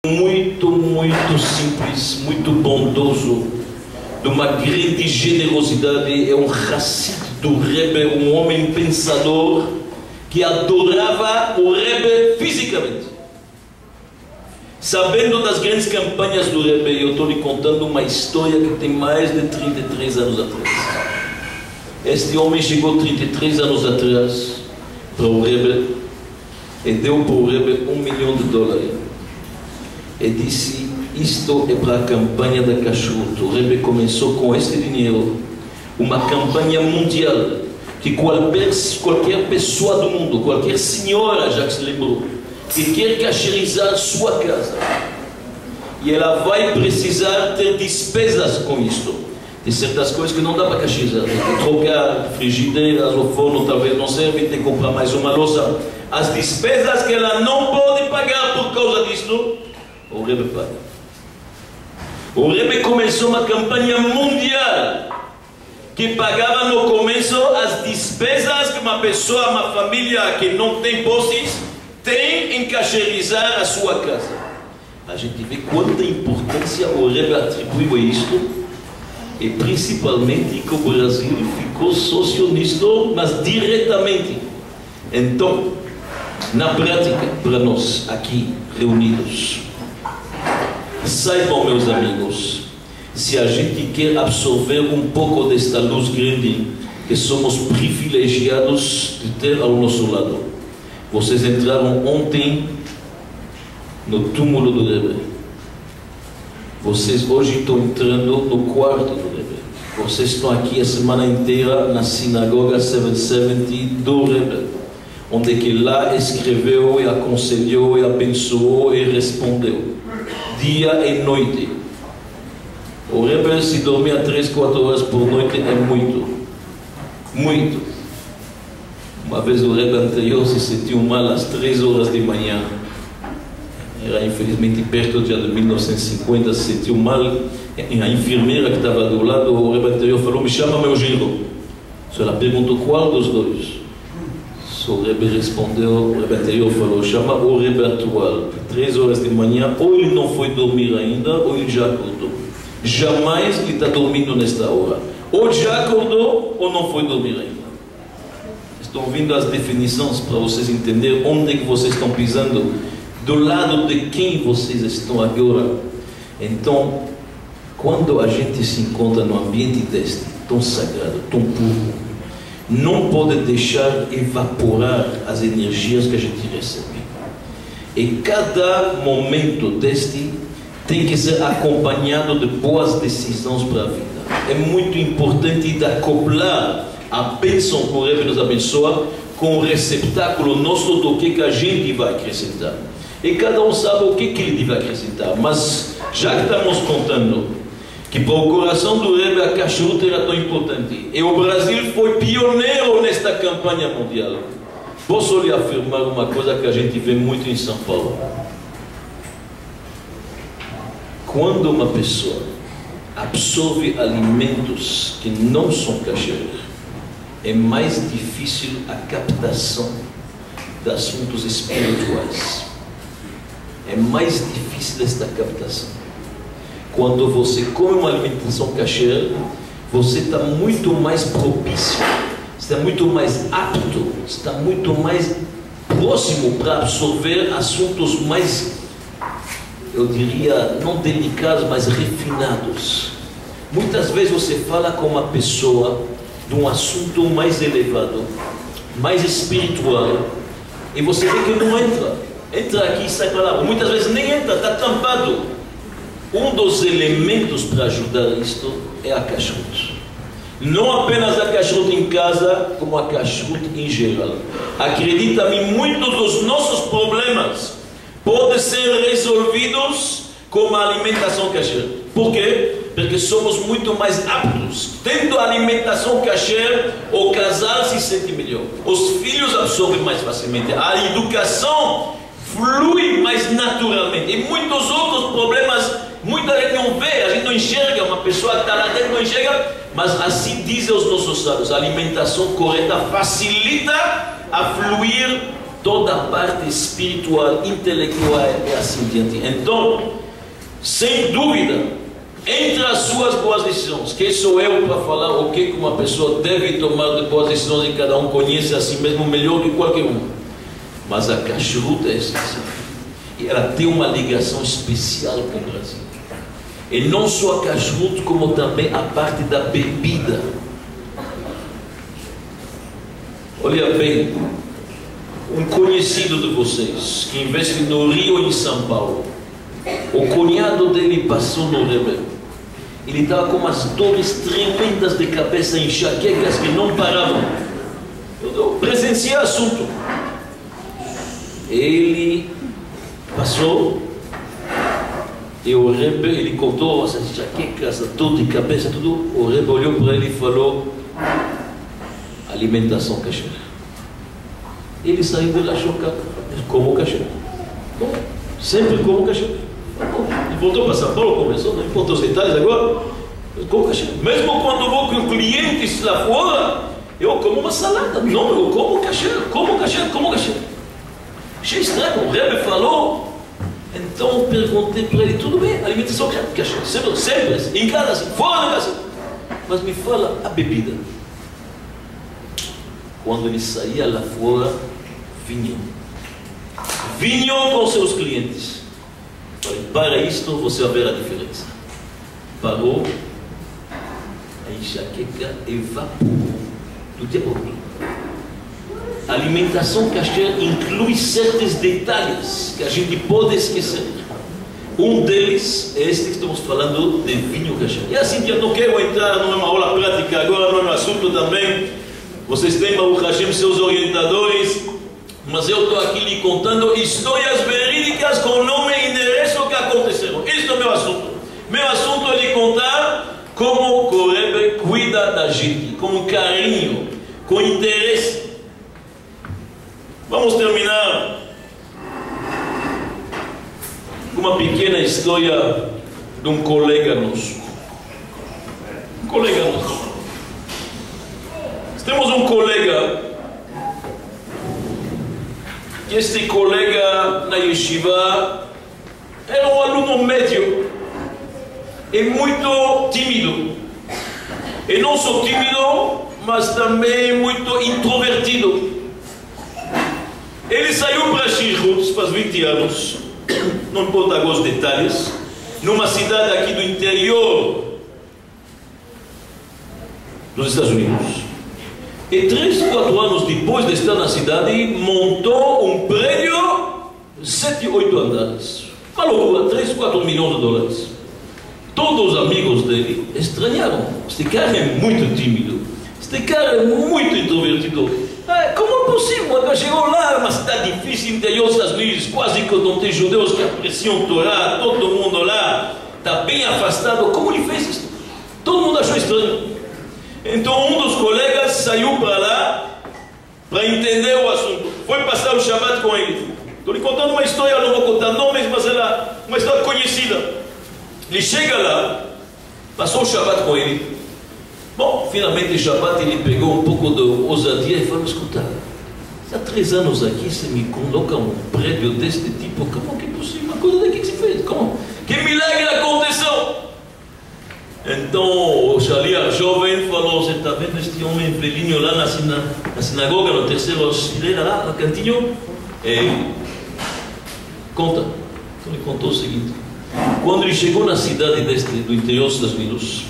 muito simples, muito bondoso, de uma grande generosidade. É um Hassid do Rebbe, um homem pensador que adorava o Rebbe fisicamente. Sabendo das grandes campanhas do Rebbe, eu estou lhe contando uma história que tem mais de 33 anos atrás. Este homem chegou 33 anos atrás para o Rebbe e deu para o Rebbe $1 milhão. E disse: isto é para a campanha da Kashrut. O Rebbe começou com este dinheiro uma campanha mundial que qualquer pessoa do mundo, qualquer senhora, já que se lembrou, que quer kasherizar sua casa, e ela vai precisar ter despesas com isto. Tem certas coisas que não dá para kasherizar. Tem que trocar frigideiras, o forno talvez não serve, tem que comprar mais uma louça. As despesas que ela não pode pagar por causa disto, o Rebbe paga. O Rebbe começou uma campanha mundial que pagava no começo as despesas que uma pessoa, uma família que não tem posses, tem em kasherizar a sua casa. A gente vê quanta importância o Rebbe atribuiu a isto, e principalmente que o Brasil ficou socionista, mas diretamente. Então, na prática, para nós aqui reunidos, saibam, meus amigos, se a gente quer absorver um pouco desta luz grande que somos privilegiados de ter ao nosso lado. Vocês entraram ontem no túmulo do Rebbe. Vocês hoje estão entrando no quarto do Rebbe. Vocês estão aqui a semana inteira na sinagoga 770 do Rebbe, onde que lá escreveu e aconselhou e abençoou e respondeu dia e noite. O Rebbe, se dormia 3, 4 horas por noite, é muito. Uma vez o Rebbe anterior se sentiu mal às 3 horas de manhã. Era infelizmente perto do dia de 1950, se sentiu mal. A enfermeira que estava do lado, o Rebbe anterior falou: me chama meu genro. Ela perguntou qual dos dois. O Rebbe respondeu, o Rebbe anterior falou: chama o Rebbe atual. 3 horas de manhã, ou ele não foi dormir ainda, ou ele já acordou. Jamais ele está dormindo nesta hora. Ou já acordou, ou não foi dormir ainda. Estão ouvindo as definições para vocês entenderem onde é que vocês estão pisando, do lado de quem vocês estão agora. Então, quando a gente se encontra num ambiente deste, tão sagrado, tão puro, não pode deixar evaporar as energias que a gente recebe. E cada momento deste tem que ser acompanhado de boas decisões para a vida. É muito importante acoplar a bênção que o Rebbe nos abençoa com o receptáculo nosso do que a gente vai acrescentar. E cada um sabe o que ele vai acrescentar. Mas já que estamos contando que para o coração do Rebbe a Kashrut era tão importante, e o Brasil foi pioneiro nesta campanha mundial, posso lhe afirmar uma coisa que a gente vê muito em São Paulo. Quando uma pessoa absorve alimentos que não são kasher, é mais difícil a captação de assuntos espirituais. É mais difícil esta captação. Quando você come uma alimentação kasher, você está muito mais propício, está muito mais apto, está muito mais próximo para absorver assuntos mais, eu diria, não delicados, mas refinados. Muitas vezes você fala com uma pessoa de um assunto mais elevado, mais espiritual, e você vê que não entra aqui e sai para lá. Muitas vezes nem entra, está tampado. Um dos elementos para ajudar isto é a Kashrut. Não apenas a Kashrut em casa, como a Kashrut em geral. Acredita-me, muitos dos nossos problemas podem ser resolvidos com a alimentação kasher. Por quê? Porque somos muito mais aptos. Tendo a alimentação kasher, o casal se sente melhor. Os filhos absorvem mais facilmente. A educação flui mais naturalmente. E muitos outros problemas, muita gente não vê, a gente não enxerga. Uma pessoa que está lá dentro não enxerga. Mas assim dizem os nossos sábios: a alimentação correta facilita a fluir toda a parte espiritual, intelectual e assim diante. Então, sem dúvida, entre as suas boas decisões, quem sou eu para falar o que uma pessoa deve tomar de boas decisões, e cada um conhece a si mesmo melhor que qualquer um. Mas a kashrut é especial. E ela tem uma ligação especial com o Brasil. E não só a kashrut, como também a parte da bebida. Olha bem, um conhecido de vocês que investe no Rio e em São Paulo, o cunhado dele passou no Rebbe. Ele estava com umas dores tremendas de cabeça, enxaquecas que não paravam. Eu presenciei o assunto. Ele passou e o Rebbe, ele contou essas enxaquecas, dor de cabeça, tudo. O Rebbe olhou para ele e falou: alimentação kasher. Ele saiu de lá chocado. Como kasher? Bom, sempre como kasher. Ele voltou para São Paulo, começou, não importa os detalhes agora. Como kasher. Mesmo quando vou com clientes lá fora, eu como uma salada. Não, eu como kasher, como kasher, como kasher. Achei estranho, o Rebbe falou. Então perguntei para ele: tudo bem, alimentação kasher, sempre, em casa, assim, fora da casa. Mas me fala a bebida. Quando ele saía lá fora, vinham com seus clientes. Falei: para isto você vai ver a diferença. Parou, a enxaqueca evaporou do dia para o dia. A alimentação kasher inclui certos detalhes que a gente pode esquecer. Um deles é este que estamos falando de vinho kasher. E assim, eu não quero entrar numa aula prática agora, não é um assunto também. Vocês têm, Baruch Hashem, seus orientadores, mas eu estou aqui lhe contando histórias verídicas com nome e endereço que aconteceram. Este é o meu assunto. Meu assunto é lhe contar como o Rebbe cuida da gente, com carinho, com interesse. Vamos terminar com uma pequena história de um colega nosso. Temos um colega, que este colega na yeshiva era um aluno médio e muito tímido. E não só tímido, mas também muito introvertido. Ele saiu para Shirhut faz 20 anos, não importa agora os detalhes, numa cidade aqui do interior dos Estados Unidos. E 3, 4 anos depois de estar na cidade, montou um prédio 7, 8 andares. Uma loucura, 3, 4 milhões de dólares. Todos os amigos dele estranharam. Este cara é muito tímido. Este cara é muito introvertido. Como é possível? Ele chegou lá, uma cidade difícil, interior dos Estados Unidos, quase que não tem judeus que apreciam Torá, todo mundo lá está bem afastado. Como ele fez isso? Todo mundo achou estranho. Então um dos colegas saiu para lá para entender o assunto. Foi passar o Shabbat com ele. Estou lhe contando uma história, não vou contar nomes, mas ela é uma história conhecida. Ele chega lá, passou o Shabbat com ele. Bom, finalmente o Shabbat ele pegou um pouco de ousadia e falou: escuta, há 3 anos aqui você me coloca um prédio deste tipo, como que é possível? Uma coisa daqui que se fez? Como? Que milagre aconteceu! Então o Shalia jovem falou: você está vendo este homem velhinho lá na sinagoga, no terceiro fileira lá, no cantinho? Conta. Então ele contou o seguinte: quando ele chegou na cidade do interior dos Estados Unidos,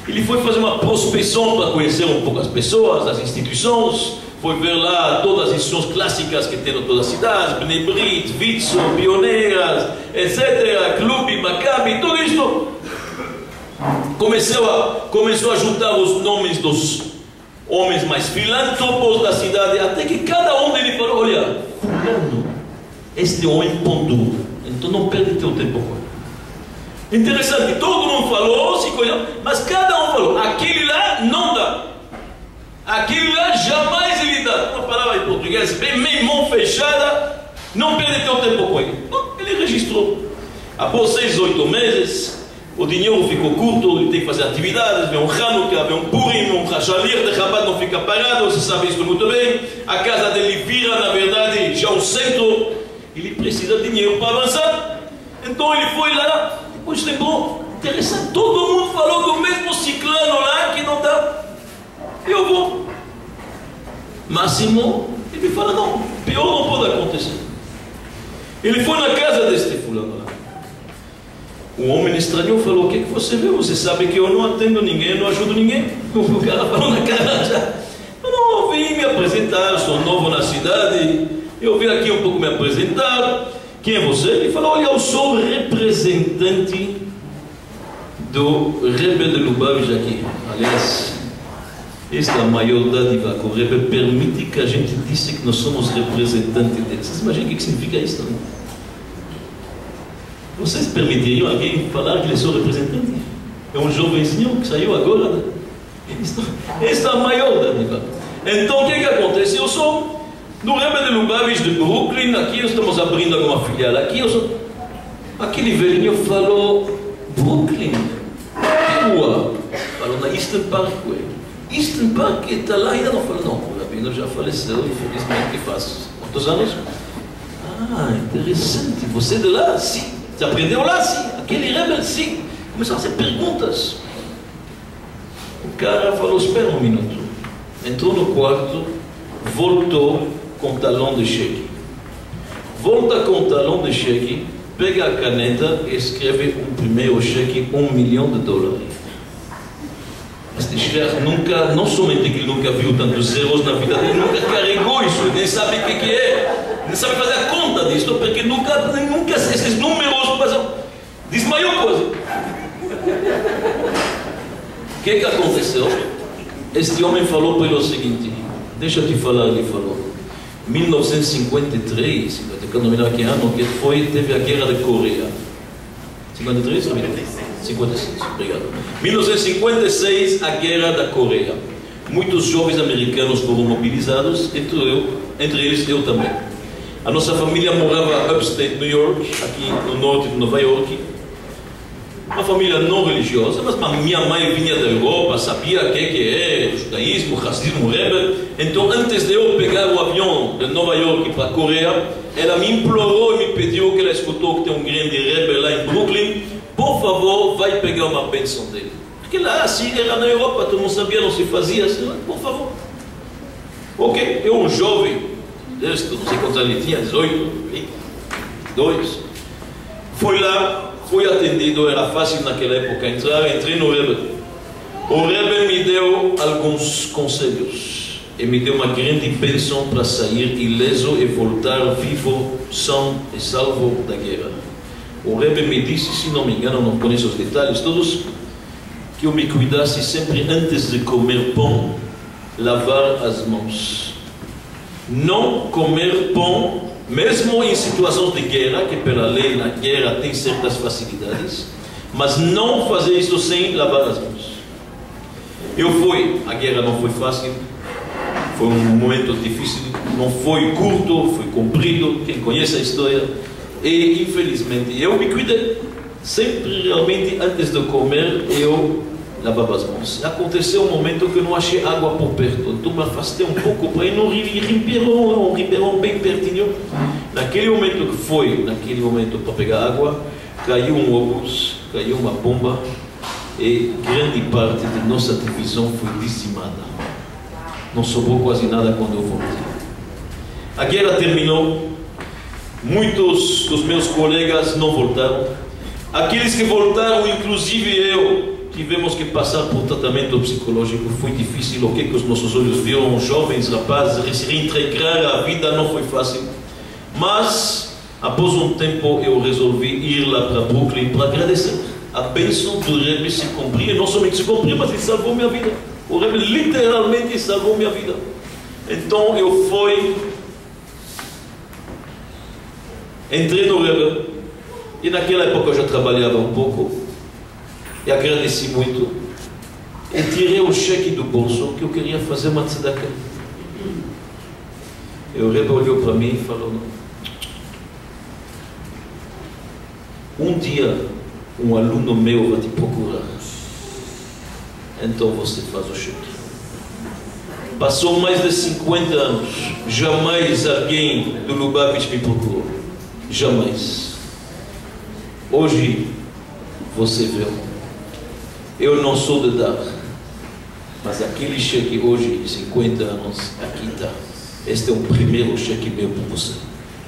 ele foi fazer uma prospecção para conhecer um pouco as pessoas, as instituições, foi ver lá todas as instituições clássicas que tem em toda a cidade, Bnei Brit, Vitzo, Pioneiras, etc., Clube, Maccabi, tudo isso. Começou a juntar os nomes dos homens mais filântropos da cidade, até que cada um deles falou: olha, fulano, este homem pontua, então não perde teu tempo com ele. Interessante, todo mundo falou, mas cada um falou: aquele lá não dá, aquele lá jamais ele dá. Uma palavra em português bem mão fechada, não perde teu tempo com ele. Bom, ele registrou. Após 6, 8 meses, O dinheiro ficou curto, ele tem que fazer atividades, vem um Hanukkah, vem um Purim, um Hashalir de Chabad não fica parado, você sabe isso muito bem. A casa dele vira, na verdade, já um centro. Ele precisa de dinheiro para avançar. Então ele foi lá, depois lembrou, interessante, todo mundo falou do mesmo ciclano lá que não dá. Eu vou. Máximo, ele fala, não, pior não pode acontecer. Ele foi na casa deste fulano lá. O homem estranhou, falou, o que você vê? Você sabe que eu não atendo ninguém, não ajudo ninguém. O cara falou na cara já. Eu vim me apresentar, sou novo na cidade, eu vim aqui um pouco me apresentar. Quem é você? Ele falou, olha, eu sou representante do Rebbe de Lubavitch aqui. Aliás, esta é a maior dádiva que o Rebbe permite que a gente disse que nós somos representantes dele. Vocês imaginam o que significa isso? Não? Vocês permitiriam alguém falar que ele é seu representante? É um jovenzinho que saiu agora. Esta é a maior dádiva. Então o que acontece? Eu sou do Rebbe de Lubavitch de Brooklyn. Aqui nós estamos abrindo alguma filial. Aqui eu sou... Aquele velhinho falou, Brooklyn, que rua? Falou na Eastern Parkway. Eastern Park está lá, ainda não falou, não, o rabino já faleceu, infelizmente, faz quantos anos? Ah, interessante, você de lá? Sim. Você aprendeu lá? Sim. Aquele Rebbe? Sim. Começaram a fazer perguntas. O cara falou, espera um minuto. Entrou no quarto, voltou com talão de cheque. Volta com talão de cheque, pega a caneta e escreve um primeiro cheque, $1 milhão. Este chefe nunca, não somente que ele nunca viu tantos zeros na vida dele, nunca carregou isso, ele nem sabe o que é, nem sabe fazer a conta disso, porque nunca esses números passam, desmaiou quase. O que aconteceu? Este homem falou para ele o seguinte, deixa eu te falar, ele falou, 1953, não me lembro que ano que foi, teve a guerra da Coreia. 53 ou 56, obrigado. 1956, a guerra da Coreia. Muitos jovens americanos foram mobilizados, entre eles eu também. A nossa família morava upstate New York, aqui no norte de Nova York. Uma família não religiosa, mas a minha mãe vinha da Europa, sabia o que é judaísmo, racismo, Rebbe. Então, antes de eu pegar o avião de Nova York para a Coreia, ela me implorou e me pediu, que ela escutou que tem um grande Rebbe lá em Brooklyn, por favor, vai pegar uma bênção dele. Porque lá, assim, era na Europa, todo mundo sabia, não se fazia assim, por favor. Ok, eu um jovem, não sei quantos anos ele tinha, 18, 22, fui lá, fui atendido, era fácil naquela época entrar, entrei no Rebbe. O Rebbe me deu alguns conselhos e me deu uma grande bênção para sair ileso e voltar vivo, são e salvo da guerra. O Rebbe me disse, se não me engano, não conheço os detalhes todos, que eu me cuidasse sempre antes de comer pão, lavar as mãos. Não comer pão, mesmo em situações de guerra, que pela lei na guerra tem certas facilidades, mas não fazer isso sem lavar as mãos. A guerra não foi fácil, foi um momento difícil, não foi curto, foi comprido, quem conhece a história. E infelizmente eu me cuidei, sempre realmente antes de comer eu lavava as mãos. Aconteceu um momento que eu não achei água por perto, então me afastei um pouco para ir no ribeirão bem pertinho. Naquele momento para pegar água, caiu um obus, caiu uma bomba e grande parte de nossa divisão foi dizimada. Não sobrou quase nada quando eu voltei. A guerra terminou. Muitos dos meus colegas não voltaram. Aqueles que voltaram, inclusive eu, tivemos que passar por tratamento psicológico. Foi difícil. O que os nossos olhos viram? Jovens rapazes se reintegrar à vida não foi fácil. Mas, após um tempo, eu resolvi ir lá para Brooklyn para agradecer. A bênção do Rebbe se cumprir. Não somente se cumprir, mas ele salvou minha vida. O Rebbe literalmente salvou minha vida. Então eu fui... Entrei no Rebbe e naquela época eu já trabalhava um pouco e agradeci muito e tirei o cheque do bolso que eu queria fazer uma tzedakah. E o Rebbe olhou para mim e falou, um dia um aluno meu vai te procurar. Então você faz o cheque. Passou mais de 50 anos, jamais alguém do Lubavitch me procurou. Jamais. Hoje, você vê, eu não sou de dar, mas aquele cheque hoje, de 50 anos, aqui está. Este é o primeiro cheque meu para você.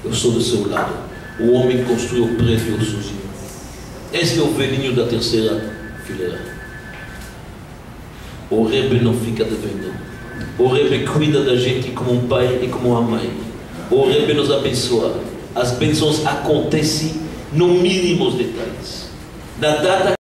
Eu sou do seu lado. O homem construiu o prédio sozinho. Este é o velhinho da terceira fileira. O Rebbe não fica devendo. O Rebbe cuida da gente como um pai e como uma mãe. O Rebbe nos abençoa. As bênçãos acontecem no mínimo os detalhes. Na data